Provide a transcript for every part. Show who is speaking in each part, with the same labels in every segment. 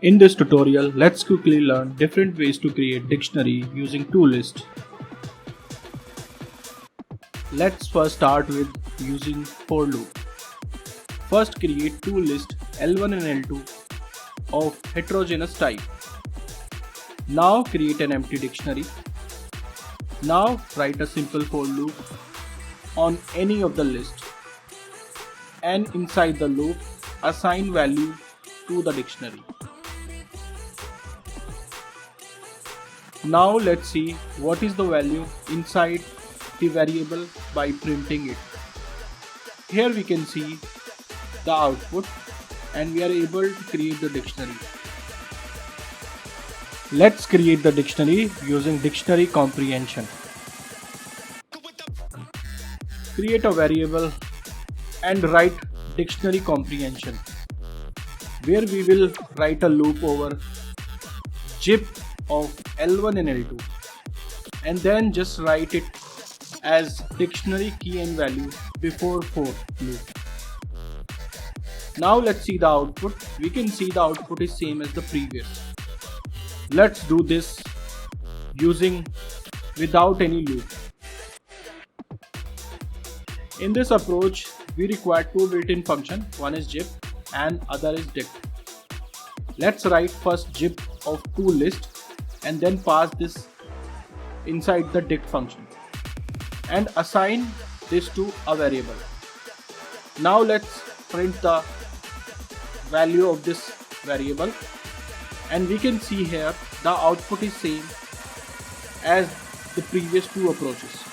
Speaker 1: In this tutorial, let's quickly learn different ways to create dictionary using toList. Let's first start with using for loop. First create toList L1 and L2 of heterogeneous type. Now create an empty dictionary. Now write a simple for loop on any of the list, and inside the loop assign value to the dictionary. Now let's see what is the value inside the variable by printing it. Here we can see the output and we are able to create the dictionary. Let's create the dictionary using dictionary comprehension. Create a variable and write dictionary comprehension, where we will write a loop over zip of L1 and L2, and then just write it as dictionary key and value before for loop. Now let's see the output. We can see the output is same as the previous. Let's do this using without any loop. In this approach, we require two built-in functions. One is zip and other is dict. Let's write first zip of toList and then pass this inside the dict function and assign this to a variable. Now let's print the value of this variable, and we can see here the output is same as the previous two approaches.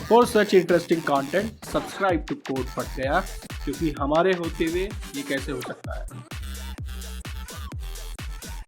Speaker 1: For such interesting content, subscribe to codephatgaya, क्योंकि हमारे होते हुए ये कैसे हो सकता है।